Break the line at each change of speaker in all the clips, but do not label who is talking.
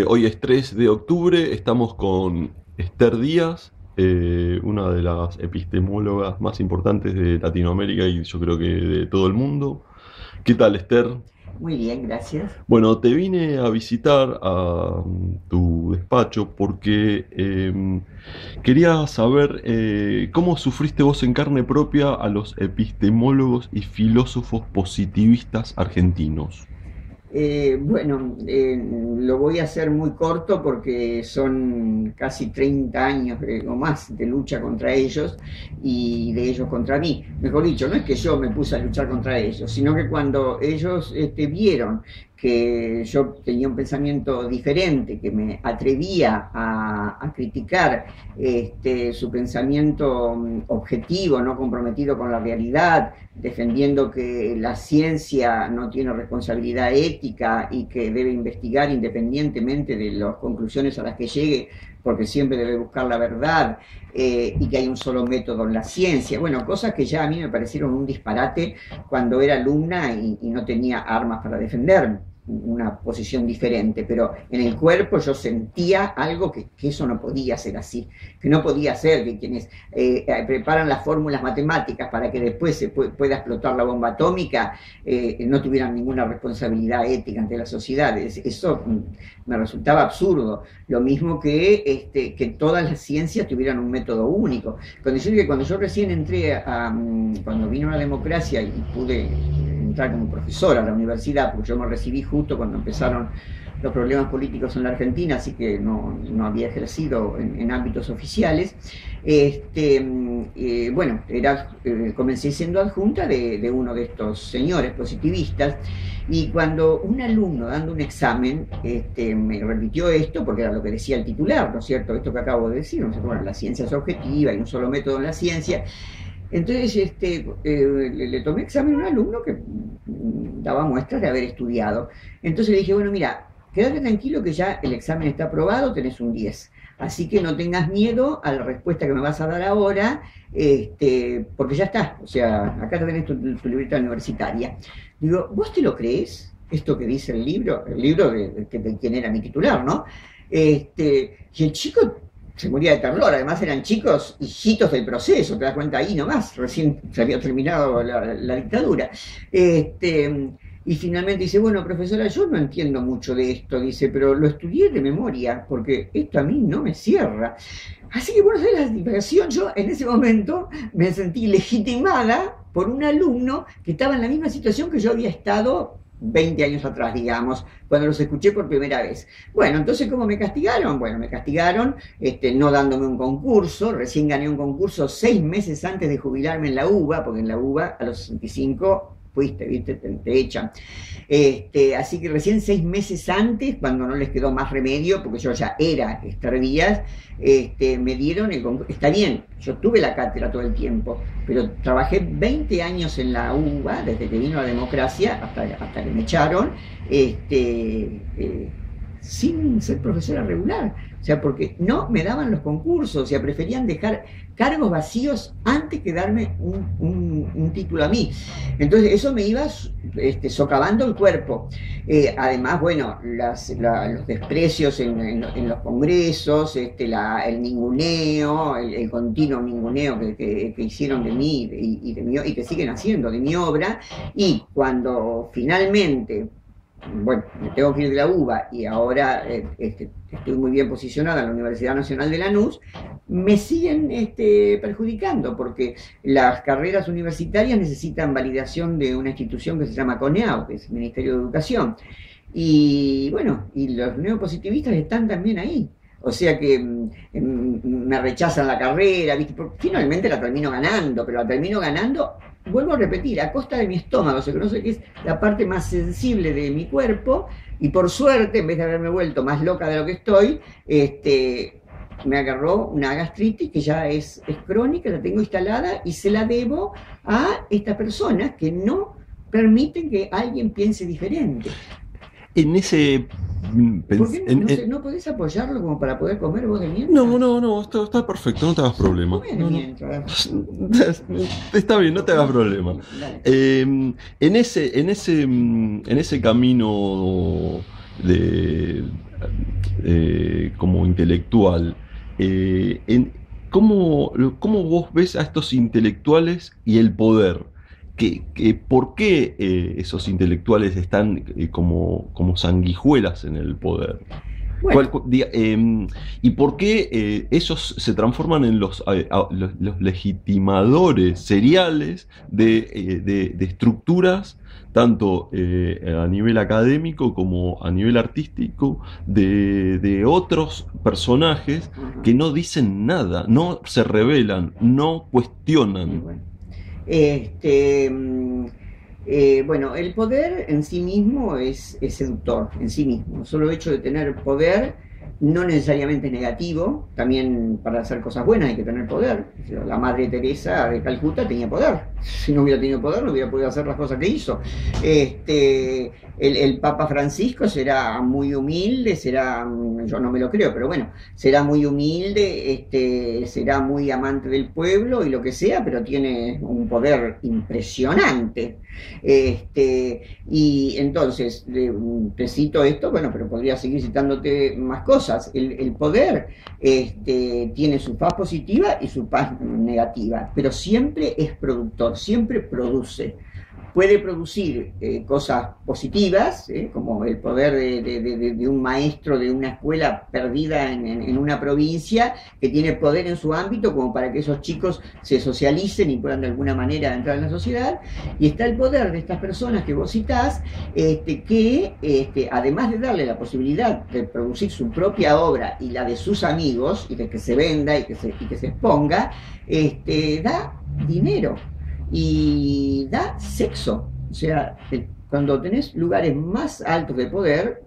Hoy es 3 de octubre, estamos con Esther Díaz, una de las epistemólogas más importantes de Latinoamérica y yo creo que de todo el mundo. ¿Qué tal, Esther?
Muy bien, gracias.
Bueno, te vine a visitar a tu despacho porque quería saber cómo sufriste vos en carne propia a los epistemólogos y filósofos positivistas argentinos.
Lo voy a hacer muy corto porque son casi 30 años o más de lucha contra ellos y de ellos contra mí. Mejor dicho, no es que yo me puse a luchar contra ellos, sino que cuando ellos vieron que yo tenía un pensamiento diferente, que me atrevía a criticar su pensamiento objetivo, no comprometido con la realidad, defendiendo que la ciencia no tiene responsabilidad ética y que debe investigar independientemente de las conclusiones a las que llegue, porque siempre debe buscar la verdad, y que hay un solo método en la ciencia. Bueno, cosas que ya a mí me parecieron un disparate cuando era alumna y no tenía armas para defenderme, una posición diferente, pero en el cuerpo yo sentía algo que eso no podía ser así, que no podía ser que quienes preparan las fórmulas matemáticas para que después se pueda explotar la bomba atómica no tuvieran ninguna responsabilidad ética ante la sociedad. Eso me resultaba absurdo. Lo mismo que todas las ciencias tuvieran un método único. Cuando yo recién entré cuando vino la democracia y pude entrar como profesor a la universidad, porque yo me recibí justo cuando empezaron los problemas políticos en la Argentina, así que no había ejercido en ámbitos oficiales. Comencé siendo adjunta de uno de estos señores positivistas, y cuando un alumno dando un examen me repitió esto, porque era lo que decía el titular, ¿no es cierto? Esto que acabo de decir, ¿no es cierto? Bueno, la ciencia es objetiva, hay un solo método en la ciencia. Entonces le tomé examen a un alumno que daba muestras de haber estudiado. Entonces le dije, bueno, mira, quédate tranquilo que ya el examen está aprobado, tenés un 10. Así que no tengas miedo a la respuesta que me vas a dar ahora, porque ya está. O sea, acá tenés tu libreta universitaria. Digo, ¿vos te lo crees? Esto que dice el libro de quien era mi titular, ¿no? Y el chico se moría de terror. Además eran chicos hijitos del proceso, te das cuenta ahí nomás, recién se había terminado la dictadura. Y finalmente dice, bueno, profesora, yo no entiendo mucho de esto, dice, pero lo estudié de memoria, porque esto a mí no me cierra. Así que, bueno, ¿sabes la divagación? Yo en ese momento me sentí legitimada por un alumno que estaba en la misma situación que yo había estado 20 años atrás, digamos, cuando los escuché por primera vez. Bueno, entonces, ¿cómo me castigaron? Bueno, me castigaron no dándome un concurso. Recién gané un concurso 6 meses antes de jubilarme en la UBA, porque en la UBA a los 65 fuiste, viste, te echan. Así que recién 6 meses antes, cuando no les quedó más remedio, porque yo ya era Esther Díaz, me dieron el concurso. Está bien, yo tuve la cátedra todo el tiempo, pero trabajé 20 años en la UBA, desde que vino la democracia hasta que me echaron, sin ser profesora regular. O sea, porque no me daban los concursos, o sea, preferían dejar cargos vacíos antes que darme un título a mí. Entonces, eso me iba socavando el cuerpo. Además, bueno, los desprecios en los congresos, el ninguneo, el continuo ninguneo que hicieron de mí y que siguen haciendo de mi obra. Y cuando finalmente, bueno, me tengo que ir de la UBA y ahora estoy muy bien posicionada en la Universidad Nacional de Lanús, me siguen perjudicando porque las carreras universitarias necesitan validación de una institución que se llama CONEAU, que es el Ministerio de Educación. Y bueno, y los neopositivistas están también ahí. O sea que me rechazan la carrera, ¿viste? Finalmente la termino ganando, pero la termino ganando, vuelvo a repetir, a costa de mi estómago, o sea, que no sé qué es la parte más sensible de mi cuerpo, y por suerte, en vez de haberme vuelto más loca de lo que estoy, me agarró una gastritis que ya es crónica, la tengo instalada y se la debo a estas personas que no permiten que alguien piense diferente.
En ese...
¿Por qué no podés apoyarlo como para poder comer vos de
No,
mientras?
no, no, está perfecto, no te hagas problema.
Come de
No, no.
mientras.
Está bien, no te hagas problema.
Dale.
En ese camino de, como intelectual, ¿cómo vos ves a estos intelectuales y el poder? ¿Por qué esos intelectuales están como sanguijuelas en el poder?
Bueno,
¿Y por qué ellos se transforman en los legitimadores seriales de estructuras, tanto a nivel académico como a nivel artístico, de otros personajes que no dicen nada, no se revelan, no cuestionan?
bueno. Este, bueno, el poder en sí mismo es seductor, en sí mismo. Solo el hecho de tener poder no necesariamente es negativo, también para hacer cosas buenas hay que tener poder. La Madre Teresa de Calcuta tenía poder. Si no hubiera tenido poder, no hubiera podido hacer las cosas que hizo. El Papa Francisco será muy humilde, yo no me lo creo, pero bueno, será muy humilde, será muy amante del pueblo y lo que sea, pero tiene un poder impresionante. Y entonces, te cito esto, bueno, pero podría seguir citándote más cosas. El poder tiene su faz positiva y su faz negativa, pero siempre es productor, siempre produce. Puede producir cosas positivas, como el poder de un maestro de una escuela perdida en una provincia que tiene poder en su ámbito como para que esos chicos se socialicen y puedan de alguna manera entrar en la sociedad. Y está el poder de estas personas que vos citás, que además de darle la posibilidad de producir su propia obra y la de sus amigos, y de que se venda y que se exponga, da dinero y da sexo. O sea, cuando tenés lugares más altos de poder,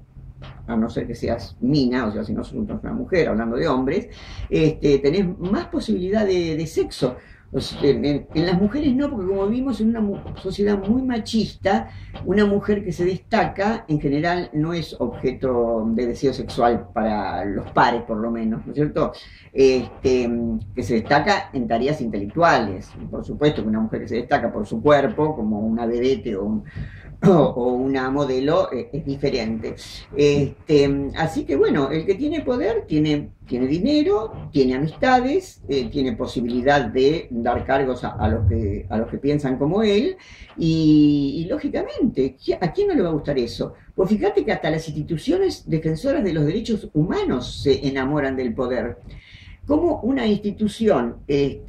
a no ser que seas mina, o sea, si no sos una mujer, hablando de hombres, tenés más posibilidad de sexo. O sea, en las mujeres no, porque como vivimos en una sociedad muy machista, una mujer que se destaca en general no es objeto de deseo sexual para los pares, por lo menos, ¿no es cierto? Que se destaca en tareas intelectuales. Por supuesto que una mujer que se destaca por su cuerpo, como una vedette o una modelo, es diferente. Así que bueno, el que tiene poder tiene dinero, tiene amistades, tiene posibilidad de dar cargos a los que piensan como él, y lógicamente, ¿a quién no le va a gustar eso? Pues fíjate que hasta las instituciones defensoras de los derechos humanos se enamoran del poder. Como una institución que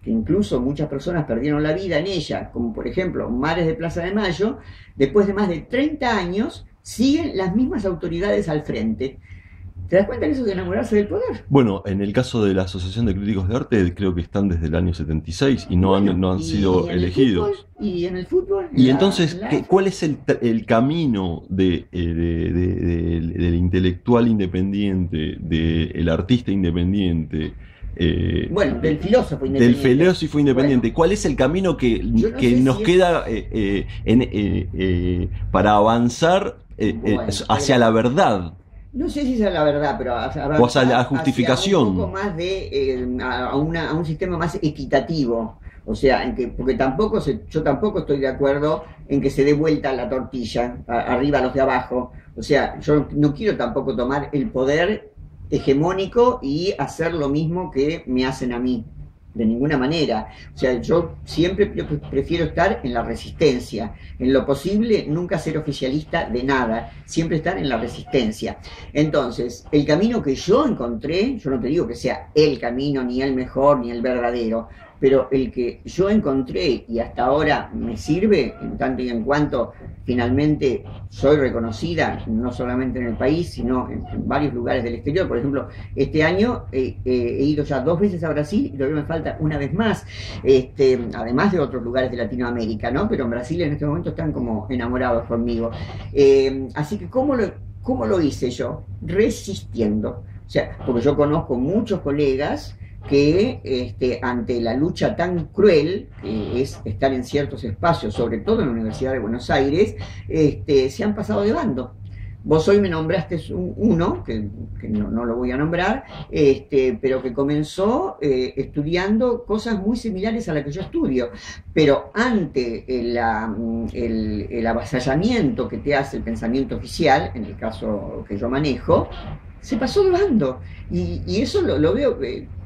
incluso muchas personas perdieron la vida en ella, como por ejemplo Mares de Plaza de Mayo, después de más de 30 años, siguen las mismas autoridades al frente. ¿Te das cuenta de eso de enamorarse del poder?
Bueno, en el caso de la Asociación de Críticos de Arte, creo que están desde el año 76 y no han sido elegidos.
Y en el fútbol.
Y entonces, ¿cuál es el camino del intelectual independiente, del artista independiente?
Bueno, del filósofo
independiente. Del filósofo independiente. Bueno, ¿cuál es el camino que nos queda para avanzar hacia la verdad?
No sé si esa es la verdad, pero
o sea, la justificación.
Un poco más a un sistema más equitativo. O sea, porque yo tampoco estoy de acuerdo en que se dé vuelta la tortilla, arriba a los de abajo. O sea, yo no quiero tampoco tomar el poder hegemónico y hacer lo mismo que me hacen a mí. De ninguna manera. O sea, yo siempre prefiero estar en la resistencia. En lo posible, nunca ser oficialista de nada. Siempre estar en la resistencia. Entonces, el camino que yo encontré, yo no te digo que sea el camino, ni el mejor, ni el verdadero, pero el que yo encontré y hasta ahora me sirve, en tanto y en cuanto finalmente soy reconocida, no solamente en el país, sino en varios lugares del exterior. Por ejemplo, este año he ido ya 2 veces a Brasil y todavía me falta una vez más, además de otros lugares de Latinoamérica, ¿no? Pero en Brasil en este momento están como enamorados conmigo. Así que, ¿cómo lo hice yo? Resistiendo. O sea, porque yo conozco muchos colegas que ante la lucha tan cruel que es estar en ciertos espacios, sobre todo en la Universidad de Buenos Aires, se han pasado de bando. Vos hoy me nombraste uno, que no lo voy a nombrar, pero que comenzó estudiando cosas muy similares a las que yo estudio. Pero ante el avasallamiento que te hace el pensamiento oficial, en el caso que yo manejo, se pasó de bando. Y eso lo veo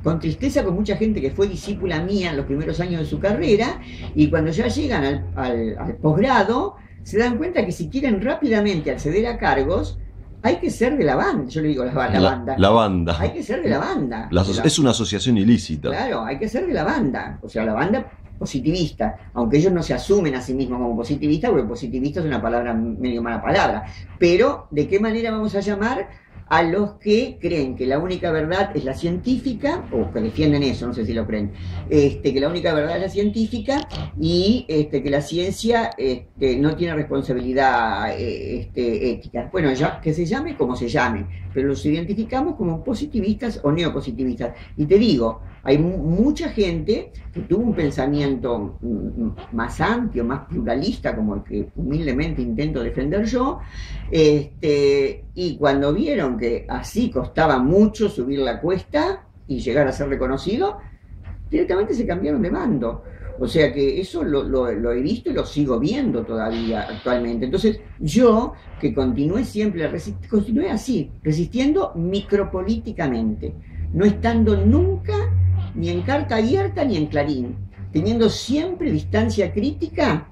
con tristeza con mucha gente que fue discípula mía en los primeros años de su carrera, y cuando ya llegan al posgrado, se dan cuenta que si quieren rápidamente acceder a cargos, hay que ser de la banda. Yo le digo la banda.
La banda.
Hay que ser de la banda.
Es una asociación ilícita.
Claro, hay que ser de la banda. O sea, la banda positivista, aunque ellos no se asumen a sí mismos como positivistas, porque positivista es una palabra medio mala palabra. Pero, ¿de qué manera vamos a llamar a los que creen que la única verdad es la científica, o que defienden eso, no sé si lo creen, que la única verdad es la científica, y que la ciencia no tiene responsabilidad ética? Bueno, ya que se llame como se llame, pero los identificamos como positivistas o neopositivistas. Y te digo, hay mucha gente que tuvo un pensamiento más amplio, más pluralista, como el que humildemente intento defender yo, y cuando vieron que así costaba mucho subir la cuesta y llegar a ser reconocido, directamente se cambiaron de mando. O sea que eso lo he visto y lo sigo viendo todavía actualmente. Entonces yo, que continué siempre, continué así, resistiendo micropolíticamente, no estando nunca ni en Carta Abierta ni en Clarín, teniendo siempre distancia crítica.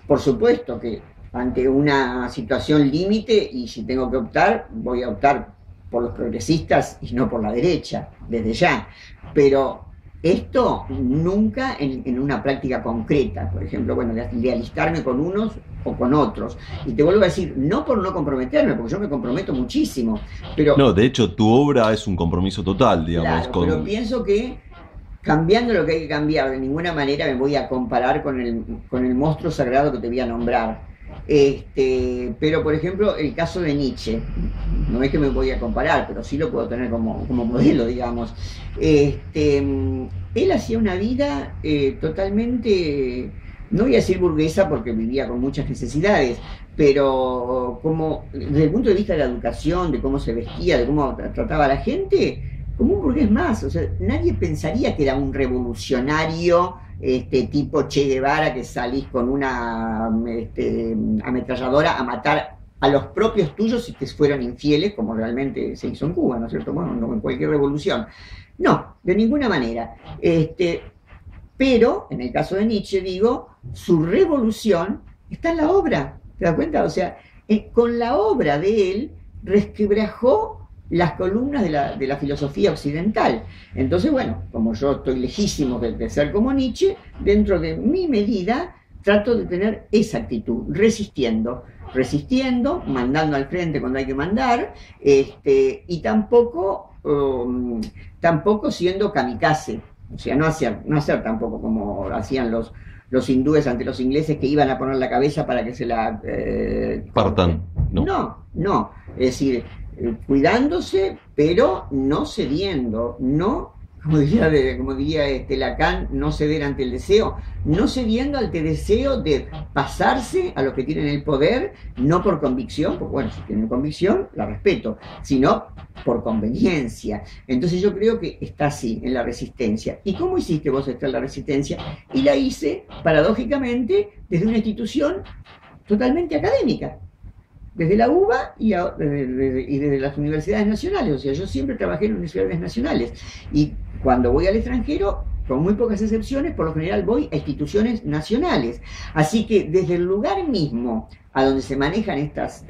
Por supuesto que ante una situación límite, y si tengo que optar, voy a optar por los progresistas y no por la derecha, desde ya. Pero esto nunca en una práctica concreta, por ejemplo, bueno, de alistarme con unos o con otros. Y te vuelvo a decir, no por no comprometerme, porque yo me comprometo muchísimo, pero...
No, de hecho, tu obra es un compromiso total, digamos.
Claro, pero pienso que cambiando lo que hay que cambiar, de ninguna manera me voy a comparar con el monstruo sagrado que te voy a nombrar. Pero por ejemplo, el caso de Nietzsche, no es que me voy a comparar, pero sí lo puedo tener como modelo, digamos. Él hacía una vida totalmente, no voy a decir burguesa porque vivía con muchas necesidades, pero como desde el punto de vista de la educación, de cómo se vestía, de cómo trataba a la gente, como un burgués más. O sea, nadie pensaría que era un revolucionario tipo Che Guevara, que salís con una ametralladora a matar a los propios tuyos y que fueron infieles, como realmente se hizo en Cuba, ¿no es cierto? Bueno, no en cualquier revolución. No, de ninguna manera. Pero, en el caso de Nietzsche, digo, su revolución está en la obra, ¿te das cuenta? O sea, con la obra de él resquebrajó las columnas de la filosofía occidental. Entonces, bueno, como yo estoy lejísimo de ser como Nietzsche, dentro de mi medida trato de tener esa actitud, resistiendo, mandando al frente cuando hay que mandar, y tampoco siendo kamikaze. O sea, no hacer tampoco como hacían los hindúes ante los ingleses, que iban a poner la cabeza para que se la...
partan.
No. Es decir, cuidándose, pero no cediendo, no, como diría Lacan, no ceder ante el deseo, no cediendo ante el deseo de pasarse a los que tienen el poder, no por convicción, porque bueno, si tienen convicción, la respeto, sino por conveniencia. Entonces yo creo que está así, en la resistencia. ¿Y cómo hiciste vos estar en la resistencia? Y la hice, paradójicamente, desde una institución totalmente académica, desde la UBA y desde las universidades nacionales. O sea, yo siempre trabajé en universidades nacionales, y cuando voy al extranjero, con muy pocas excepciones, por lo general voy a instituciones nacionales. Así que desde el lugar mismo a donde se manejan estas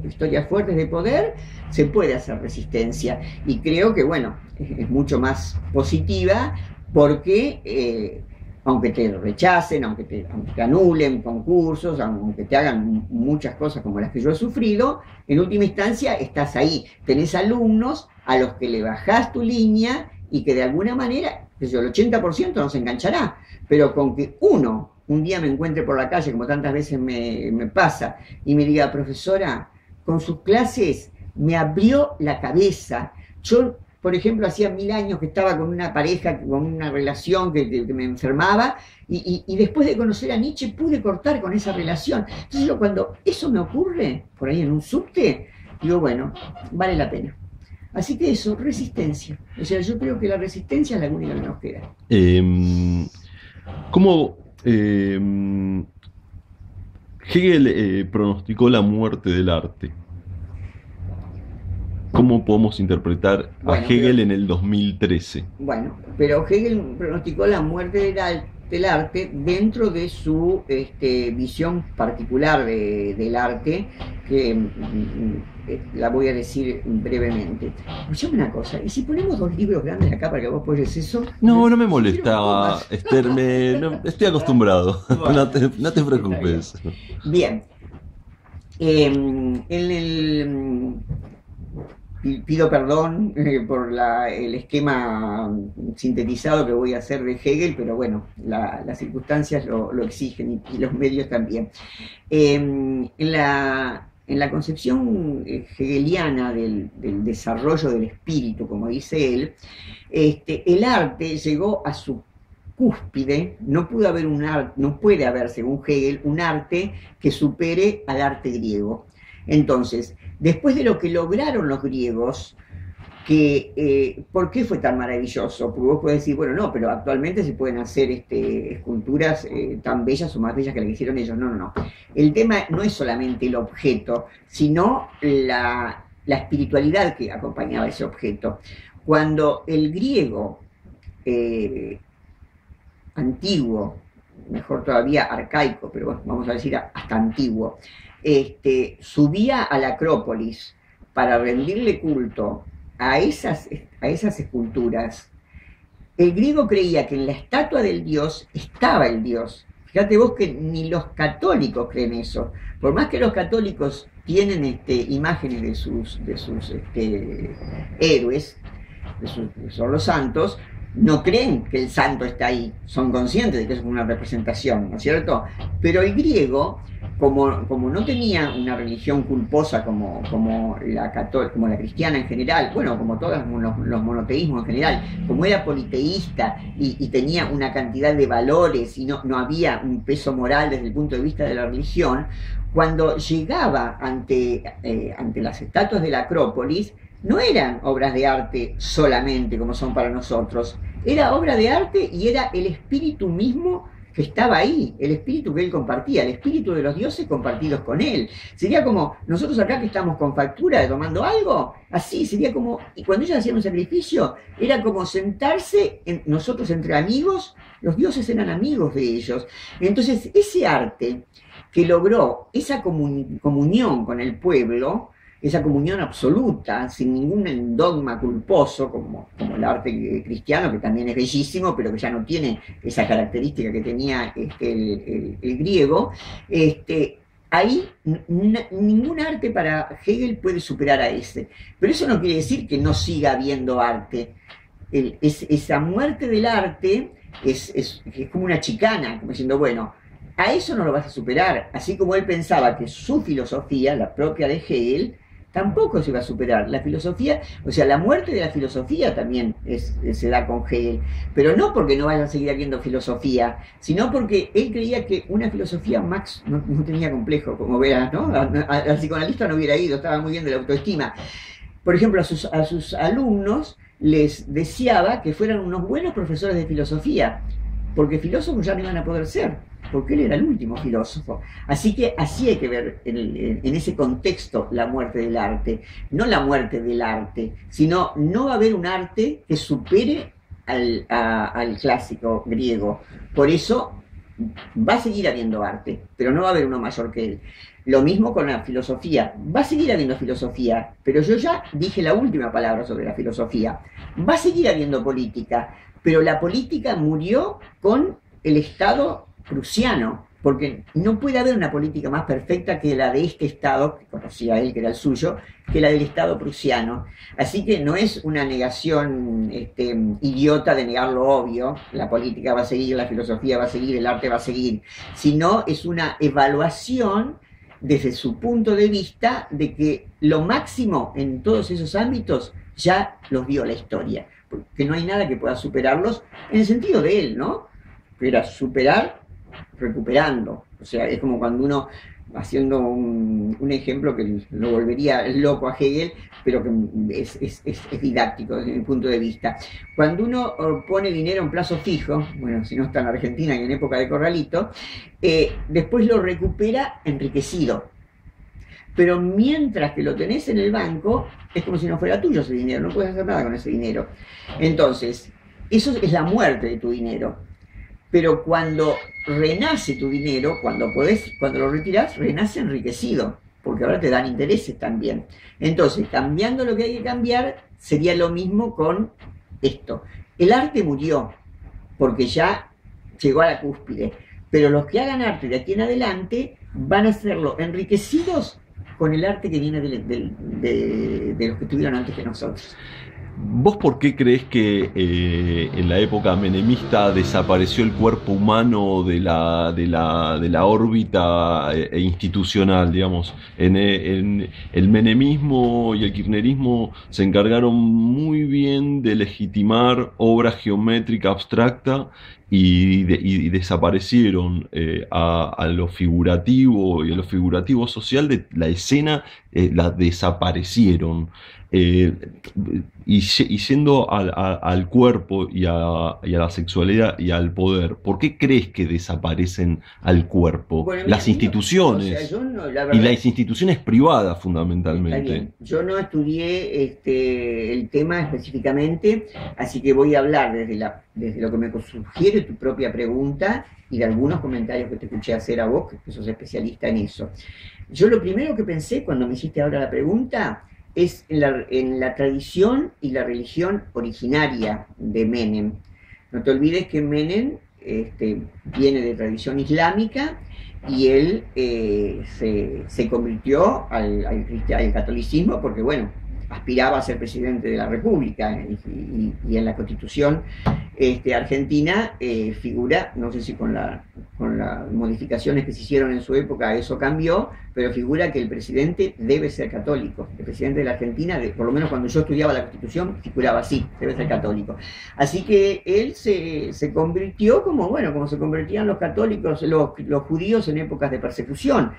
historias fuertes de poder, se puede hacer resistencia. Y creo que, bueno, es mucho más positiva, porque aunque te rechacen, aunque te anulen concursos, aunque te hagan muchas cosas como las que yo he sufrido, en última instancia estás ahí. Tenés alumnos a los que le bajás tu línea y que de alguna manera, el 80% no se enganchará, pero con que uno un día me encuentre por la calle, como tantas veces me pasa, y me diga: profesora, con sus clases me abrió la cabeza. Yo, por ejemplo, hacía 1000 años que estaba con una pareja, con una relación que me enfermaba, y después de conocer a Nietzsche pude cortar con esa relación. Entonces yo, cuando eso me ocurre, por ahí en un subte, digo, bueno, vale la pena. Así que eso, resistencia. O sea, yo creo que la resistencia es la única que nos queda.
¿Cómo Hegel pronosticó la muerte del arte? ¿Cómo podemos interpretar a Hegel en el 2013?
Bueno, pero Hegel pronosticó la muerte del arte dentro de su visión particular del arte, que la voy a decir brevemente. Escuchame una cosa, ¿y si ponemos 2 libros grandes acá para que vos apoyes eso?
No, no me molesta, Esther, estoy acostumbrado. Bueno, no te preocupes.
Bien. En el... Pido perdón por el esquema sintetizado que voy a hacer de Hegel, pero bueno, las circunstancias lo exigen y los medios también. En la concepción hegeliana del desarrollo del espíritu, como dice él, el arte llegó a su cúspide. No puede haber, según Hegel, un arte que supere al arte griego. Entonces, después de lo que lograron los griegos, ¿por qué fue tan maravilloso? Porque vos podés decir, bueno, no, pero actualmente se pueden hacer esculturas tan bellas o más bellas que las que hicieron ellos. No, no, no. El tema no es solamente el objeto, sino la espiritualidad que acompañaba ese objeto. Cuando el griego antiguo, mejor todavía arcaico, pero bueno, vamos a decir hasta antiguo, subía a la Acrópolis para rendirle culto a esas esculturas, el griego creía que en la estatua del dios estaba el dios. Fíjate vos que ni los católicos creen eso. Por más que los católicos tienen imágenes de sus héroes, son los santos, no creen que el santo está ahí, son conscientes de que es una representación, ¿no es cierto? Pero el griego, como no tenía una religión culposa como la cristiana en general, bueno, como todos los monoteísmos en general, como era politeísta y tenía una cantidad de valores y no había un peso moral desde el punto de vista de la religión, cuando llegaba ante las estatuas de la Acrópolis, no eran obras de arte solamente como son para nosotros, era obra de arte y era el espíritu mismo que estaba ahí, el espíritu que él compartía, el espíritu de los dioses compartidos con él. Sería como nosotros acá que estamos con factura tomando algo, así sería como, y cuando ellos hacían un sacrificio, era como sentarse nosotros entre amigos, los dioses eran amigos de ellos. Entonces ese arte que logró esa comunión con el pueblo, esa comunión absoluta, sin ningún dogma culposo, como el arte cristiano, que también es bellísimo, pero que ya no tiene esa característica que tenía el griego, ahí ningún arte para Hegel puede superar a ese. Pero eso no quiere decir que no siga habiendo arte. Esa muerte del arte es como una chicana, como diciendo, bueno, a eso no lo vas a superar, así como él pensaba que su filosofía, la propia de Hegel, tampoco se va a superar. La filosofía, o sea, la muerte de la filosofía también se da con Hegel, pero no porque no vaya a seguir habiendo filosofía, sino porque él creía que una filosofía Marx no tenía complejo, como verás, ¿no? Al psicoanalista no hubiera ido, estaba muy bien de la autoestima. Por ejemplo, a sus alumnos les deseaba que fueran unos buenos profesores de filosofía, porque filósofos ya no iban a poder ser, porque él era el último filósofo. Así que así hay que ver en ese contexto la muerte del arte, no la muerte del arte, sino no va a haber un arte que supere al clásico griego. Por eso va a seguir habiendo arte, pero no va a haber uno mayor que él. Lo mismo con la filosofía, va a seguir habiendo filosofía, pero yo ya dije la última palabra sobre la filosofía. Va a seguir habiendo política, pero la política murió con el Estado prusiano, porque no puede haber una política más perfecta que la de este Estado, que conocía él que era el suyo, que la del Estado prusiano. Así que no es una negación idiota de negar lo obvio, la política va a seguir, la filosofía va a seguir, el arte va a seguir, sino es una evaluación desde su punto de vista de que lo máximo en todos esos ámbitos ya los dio la historia, porque no hay nada que pueda superarlos en el sentido de él, ¿no? Era superar recuperando. O sea, es como cuando uno haciendo un ejemplo que lo volvería loco a Hegel, pero que es didáctico desde mi punto de vista. Cuando uno pone dinero en plazo fijo, bueno, si no está en Argentina y en época de Corralito, después lo recupera enriquecido. Pero mientras que lo tenés en el banco, es como si no fuera tuyo ese dinero, no puedes hacer nada con ese dinero. Entonces, eso es la muerte de tu dinero. Pero cuando renace tu dinero, cuando lo retirás, renace enriquecido, porque ahora te dan intereses también. Entonces, cambiando lo que hay que cambiar, sería lo mismo con esto. El arte murió, porque ya llegó a la cúspide, pero los que hagan arte de aquí en adelante van a hacerlo enriquecidos con el arte que viene de los que estuvieron antes que nosotros.
¿Vos por qué crees que en la época menemista desapareció el cuerpo humano de la órbita institucional, digamos? En el menemismo y el kirchnerismo se encargaron muy bien de legitimar obra geométrica abstracta y desaparecieron a lo figurativo y a lo figurativo social de la escena, la desaparecieron. Y yendo al cuerpo y a la sexualidad y al poder, ¿por qué crees que desaparecen al cuerpo?
Bueno,
las instituciones,
yo no,
y las instituciones privadas fundamentalmente.
Está bien. Yo no estudié el tema específicamente, así que voy a hablar desde lo que me sugiere tu propia pregunta y de algunos comentarios que te escuché hacer a vos, que sos especialista en eso. Yo lo primero que pensé cuando me hiciste ahora la pregunta es en la tradición y la religión originaria de Menem. No te olvides que Menem viene de tradición islámica y él se convirtió al catolicismo porque, bueno, aspiraba a ser presidente de la República y en la Constitución argentina figura, no sé si con las modificaciones que se hicieron en su época eso cambió, pero figura que el presidente debe ser católico. El presidente de la Argentina, por lo menos cuando yo estudiaba la Constitución, figuraba así, debe ser católico. Así que él se convirtió como se convertían los católicos, los judíos en épocas de persecución.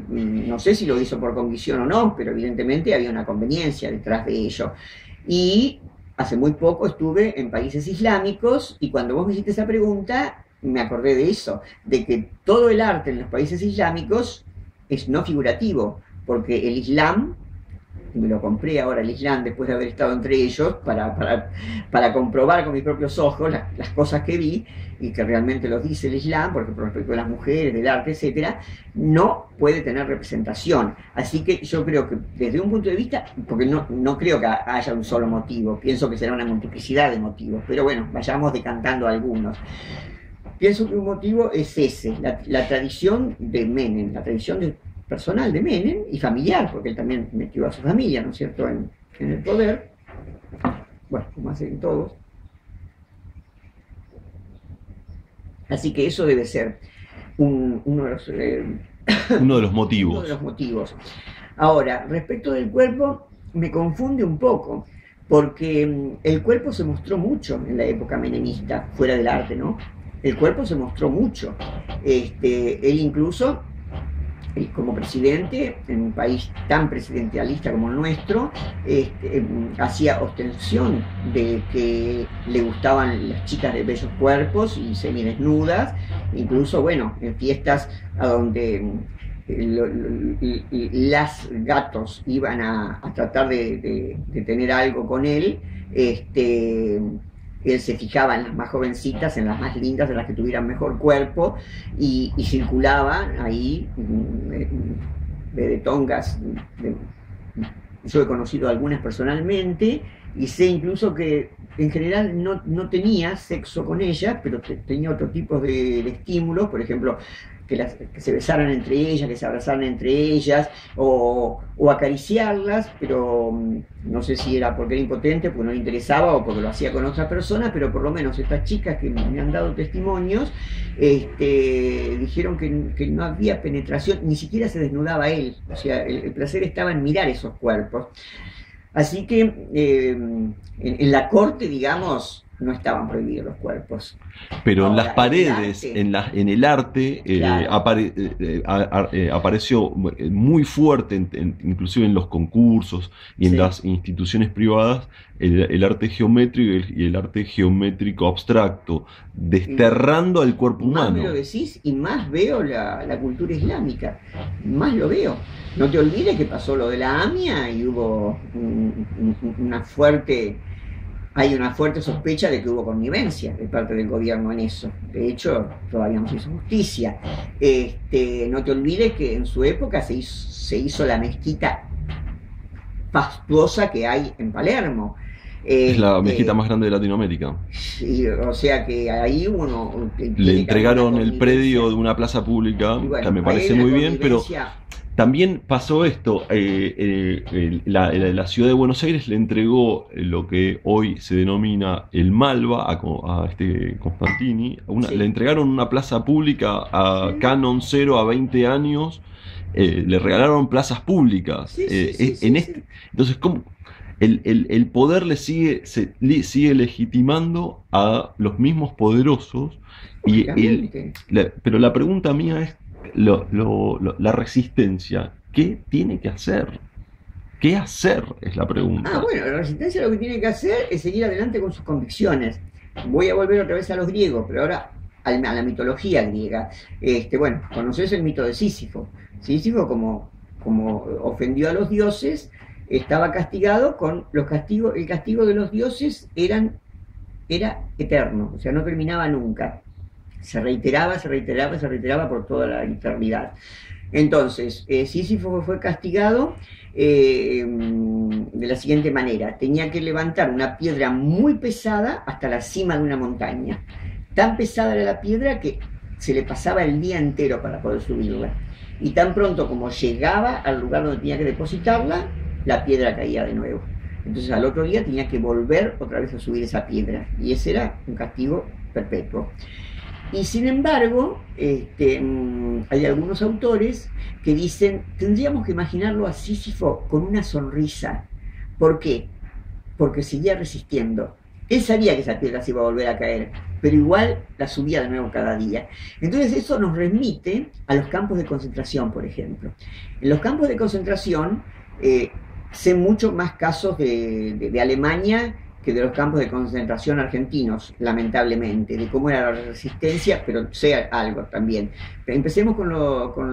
No sé si lo hizo por convicción o no, pero evidentemente había una conveniencia detrás de ello. Y hace muy poco estuve en países islámicos y cuando vos me hiciste esa pregunta, me acordé de eso, de que todo el arte en los países islámicos es no figurativo, porque el Islam, me lo compré ahora el Islam después de haber estado entre ellos para comprobar con mis propios ojos las cosas que vi y que realmente los dice el Islam, porque por respecto a las mujeres, del arte, etcétera, no puede tener representación. Así que yo creo que desde un punto de vista, porque no creo que haya un solo motivo, pienso que será una multiplicidad de motivos, pero bueno, vayamos decantando algunos. Pienso que un motivo es ese, la tradición de Menem, la tradición personal de Menem y familiar, porque él también metió a su familia, ¿no es cierto?, en el poder, bueno, como hacen todos. Así que eso debe ser uno de los
motivos.
Uno de los motivos. Ahora, respecto del cuerpo, me confunde un poco, porque el cuerpo se mostró mucho en la época menemista, fuera del arte, ¿no? El cuerpo se mostró mucho. Él incluso, como presidente, en un país tan presidencialista como el nuestro, hacía ostensión de que le gustaban las chicas de bellos cuerpos y semidesnudas, incluso, bueno, en fiestas a donde las gatos iban a tratar de tener algo con él, él se fijaba en las más jovencitas, en las más lindas, en las que tuvieran mejor cuerpo, y circulaba ahí de tongas. Yo he conocido algunas personalmente y sé incluso que en general no tenía sexo con ellas, pero tenía otro tipo de estímulos, por ejemplo, que se besaran entre ellas, que se abrazaran entre ellas, o acariciarlas, pero no sé si era porque era impotente, porque no le interesaba, o porque lo hacía con otras personas, pero por lo menos estas chicas que me han dado testimonios, dijeron que no había penetración, ni siquiera se desnudaba él, o sea, el placer estaba en mirar esos cuerpos. Así que en la corte, digamos, no estaban prohibidos los cuerpos.
Pero en las
Ahora,
paredes, en el arte,
claro,
apareció muy fuerte, inclusive en los concursos y en
sí.
las instituciones privadas, el arte geométrico y el arte geométrico abstracto,
Y
desterrando al cuerpo
más me lo
humano.
decís y más veo la cultura islámica, más lo veo. No te olvides que pasó lo de la AMIA y hubo una fuerte, hay una fuerte sospecha de que hubo connivencia de parte del gobierno en eso. De hecho, todavía no se hizo justicia. No te olvides que en su época se hizo la mezquita fastuosa que hay en Palermo.
Es la mezquita
Este,
más grande de Latinoamérica.
o sea que ahí uno
Le
tiene que haber una
entregaron el predio de
connivencia.
una plaza pública,
Y
que
bueno,
me
ahí hay
parece
una
muy bien, pero
connivencia.
también pasó esto. La ciudad de Buenos Aires le entregó lo que hoy se denomina el Malva a este Constantini. Le
Sí,
entregaron una plaza pública a
sí,
Canon 0 a 20 años. Le regalaron plazas públicas.
sí, sí, sí,
En
sí,
este,
sí,
entonces, ¿cómo? El poder sigue legitimando a los mismos poderosos. Y
lógicamente.
pero la pregunta mía es la resistencia. ¿Qué tiene que hacer? ¿Qué hacer? Es la
Ah,
pregunta.
bueno, la resistencia lo que tiene que hacer es seguir adelante con sus convicciones. Voy a volver otra vez a los griegos, pero ahora a la mitología griega. Bueno, conoces el mito de Sísifo. Sísifo, como ofendió a los dioses, estaba castigado con los castigos. El castigo de los dioses era eterno, o sea, no terminaba nunca. Se reiteraba, se reiteraba, se reiteraba por toda la eternidad. Entonces, Sísifo fue castigado de la siguiente manera: tenía que levantar una piedra muy pesada hasta la cima de una montaña. Tan pesada era la piedra que se le pasaba el día entero para poder subirla. Y tan pronto como llegaba al lugar donde tenía que depositarla, la piedra caía de nuevo. Entonces al otro día tenía que volver otra vez a subir esa piedra. Y ese era un castigo perpetuo. Y sin embargo, hay algunos autores que dicen, tendríamos que imaginarlo a Sísifo con una sonrisa. ¿Por qué? Porque seguía resistiendo. Él sabía que esa piedra se iba a volver a caer, pero igual la subía de nuevo cada día. Entonces eso nos remite a los campos de concentración, por ejemplo. En los campos de concentración, sé mucho más casos de Alemania que de los campos de concentración argentinos, lamentablemente, de cómo era la resistencia, pero sé algo también. Pero empecemos con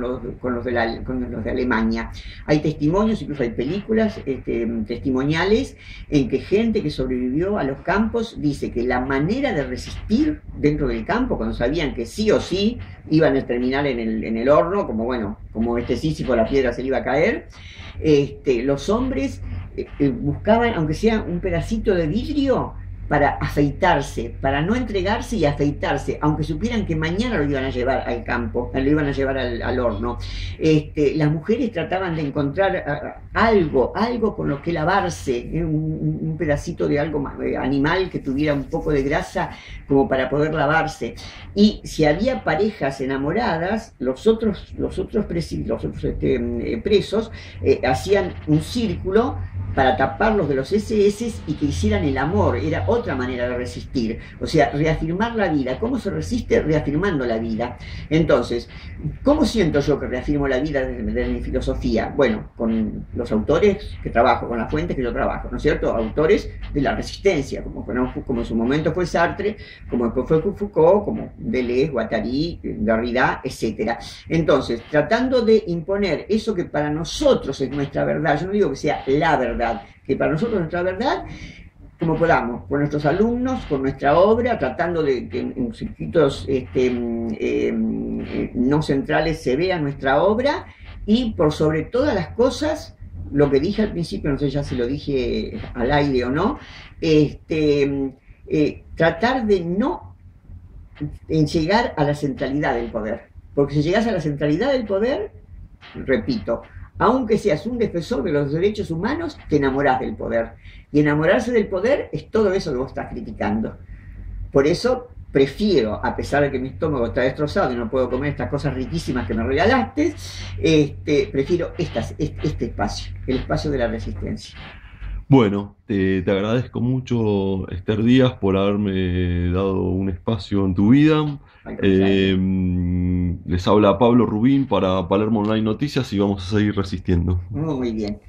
los de Alemania. Hay testimonios, incluso hay películas testimoniales, en que gente que sobrevivió a los campos dice que la manera de resistir dentro del campo, cuando sabían que sí o sí iban a terminar en el horno, como bueno, como Sísifo, la piedra se le iba a caer, los hombres buscaban, aunque sea un pedacito de vidrio, para afeitarse, para no entregarse y afeitarse, aunque supieran que mañana lo iban a llevar al campo, lo iban a llevar al horno. Las mujeres trataban de encontrar algo con lo que lavarse, un pedacito de algo animal que tuviera un poco de grasa como para poder lavarse. Y si había parejas enamoradas, los otros presos hacían un círculo para taparlos de los SS y que hicieran el amor. Era otra manera de resistir, o sea, reafirmar la vida. ¿Cómo se resiste? Reafirmando la vida. Entonces, ¿cómo siento yo que reafirmo la vida desde mi filosofía? Bueno, con los autores que trabajo, con las fuentes que yo trabajo, ¿no es cierto? Autores de la resistencia, como en su momento fue Sartre, como después fue Foucault, como Deleuze, Guattari, Derrida, etc. Entonces, tratando de imponer eso que para nosotros es nuestra verdad, yo no digo que sea la verdad, que para nosotros es nuestra verdad, como podamos, con nuestros alumnos, con nuestra obra, tratando de que en circuitos no centrales se vea nuestra obra, y por sobre todas las cosas, lo que dije al principio, no sé ya si lo dije al aire o no, tratar de no llegar a la centralidad del poder, porque si llegas a la centralidad del poder, repito, aunque seas un defensor de los derechos humanos, te enamorás del poder. Y enamorarse del poder es todo eso que vos estás criticando. Por eso prefiero, a pesar de que mi estómago está destrozado y no puedo comer estas cosas riquísimas que me regalaste, prefiero este espacio, el espacio de la resistencia.
Bueno, te agradezco mucho, Esther Díaz, por haberme dado un espacio en tu vida.
Al contrario.
Les habla Pablo Rubín para Palermo Online Noticias y vamos a seguir resistiendo.
Muy bien.